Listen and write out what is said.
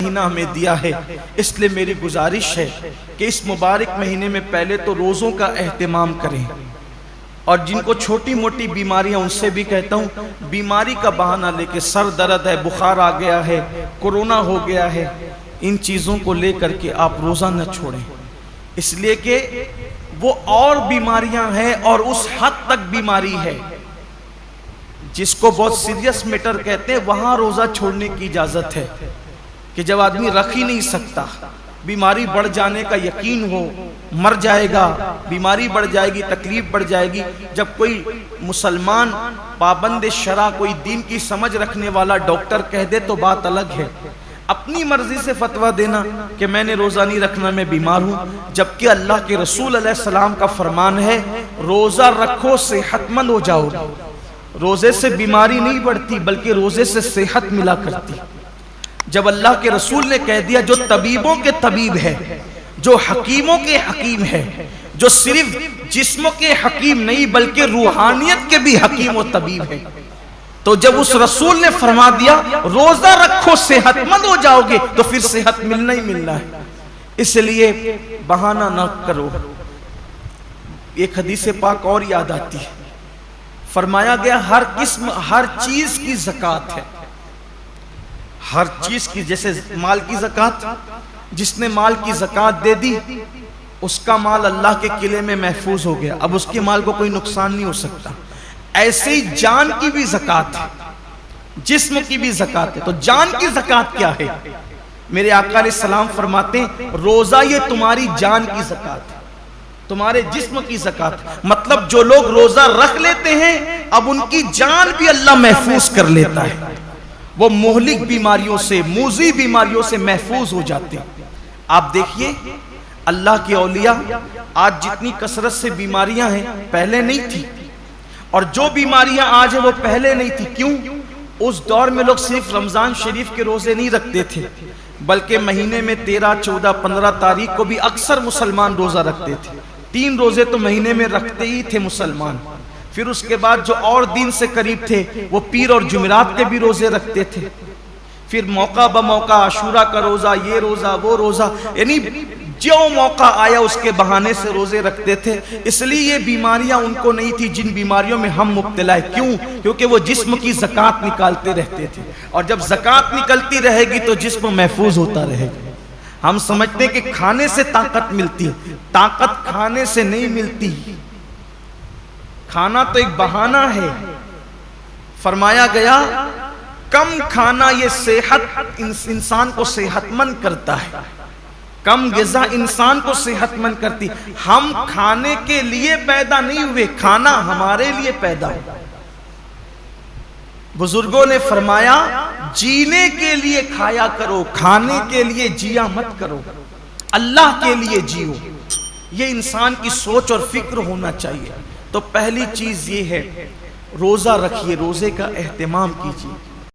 مہینہ ہمیں دیا ہے، اس لیے میری گزارش ہے کہ اس مبارک مہینے میں پہلے تو روزوں کا اہتمام کریں، اور جن کو چھوٹی موٹی بیماریاں ان سے بھی کہتا ہوں بیماری کا بہانہ لے کے سر درد ہے، بخار آ گیا ہے، کورونا ہو گیا ہے، ان چیزوں کو لے کر کے آپ روزہ نہ چھوڑیں، اس لیے کہ وہ اور بیماریاں ہیں اور اس حد تک بیماری ہے جس کو بہت سیریس میٹر کہتے ہیں، وہاں روزہ چھوڑنے کی اجازت ہے کہ جب آدمی رکھ ہی نہیں سکتا، بیماری بڑھ جانے کا یقین ہو، مر جائے گا، بیماری بڑھ جائے گی، تکلیف بڑھ جائے گی، جب کوئی مسلمان پابند شرع کوئی دین کی سمجھ رکھنے والا ڈاکٹر کہہ دے تو بات الگ ہے، اپنی مرضی سے فتویٰ دینا کہ میں نے روزہ نہیں رکھنا، میں بیمار ہوں، جبکہ اللہ کے رسول علیہ السلام کا فرمان ہے روزہ رکھو صحت مند ہو جاؤ، روزے سے بیماری نہیں بڑھتی بلکہ روزے سے صحت ملا کرتی۔ جب اللہ کے رسول نے کہہ دیا جو طبیبوں کے طبیب ہے، جو حکیموں کے حکیم ہے، جو صرف جسموں کے حکیم نہیں بلکہ روحانیت کے بھی حکیم و طبیب ہے، تو جب اس رسول نے فرما دیا روزہ رکھو صحت مند ہو جاؤ گے تو پھر صحت ملنا ہی ملنا ہے، اس لیے بہانہ نہ کرو۔ ایک حدیث پاک اور یاد آتی ہے، فرمایا گیا ہر قسم ہر چیز کی زکوٰۃ ہے، ہر چیز کی، جیسے مال کی زکوٰۃ، جس نے مال کی زکوٰۃ دے دی اس کا مال اللہ کے قلعے میں محفوظ ہو گیا، اب اس کے مال کو کوئی نقصان نہیں ہو سکتا۔ ایسے ہی جان کی بھی زکوٰۃ ہے، جسم کی بھی زکوٰۃ ہے، تو جان کی زکوٰۃ کیا ہے؟ میرے آقا علیہ السلام فرماتے ہیں روزہ یہ تمہاری جان کی زکوٰۃ ہے، تمہارے جسم کی زکوٰۃ، مطلب جو لوگ روزہ رکھ لیتے ہیں اب ان کی جان بھی اللہ محفوظ کر لیتا ہے، وہ مہلک بیماریوں سے، موذی بیماریوں سے محفوظ ہو جاتے ہیں۔ آپ دیکھیے اللہ کے اولیاء، آج جتنی کثرت سے بیماریاں ہیں پہلے نہیں تھی، اور جو بیماریاں آج ہیں وہ پہلے نہیں تھی، کیوں؟ اس دور میں لوگ صرف رمضان شریف کے روزے نہیں رکھتے تھے بلکہ مہینے میں 13، 14، 15 تاریخ کو بھی اکثر مسلمان روزہ رکھتے تھے، 3 روزے تو مہینے میں رکھتے ہی تھے مسلمان، پھر اس کے بعد جو اور دین سے قریب تھے وہ پیر اور جمعرات کے بھی روزے رکھتے تھے، پھر موقع بموقع عاشورہ کا روزہ، یہ روزہ وہ روزہ، یعنی جو موقع آیا اس کے بہانے سے روزے رکھتے تھے، اس لیے یہ بیماریاں ان کو نہیں تھی جن بیماریوں میں ہم مبتلا ہیں، کیوں؟ کیونکہ وہ جسم کی زکوٰۃ نکالتے رہتے تھے، اور جب زکوٰۃ نکلتی رہے گی تو جسم محفوظ ہوتا رہے گا۔ ہم سمجھتے ہیں کہ کھانے سے طاقت ملتی ہے، طاقت کھانے سے نہیں ملتی، کھانا تو ایک بہانہ ہے۔ فرمایا گیا کم کھانا یہ صحت انسان کو صحت مند کرتا ہے، کم غذا انسان کو صحت مند کرتی، ہم کھانے کے لیے پیدا نہیں ہوئے، کھانا ہمارے لیے پیدا ہوا۔ بزرگوں نے فرمایا جینے کے لیے کھایا کرو، کھانے کے لیے جیا مت کرو، اللہ کے لیے جیو، یہ انسان کی سوچ اور فکر ہونا چاہیے۔ تو پہلی چیز یہ ہے روزہ رکھیے، روزے کا اہتمام کیجیے۔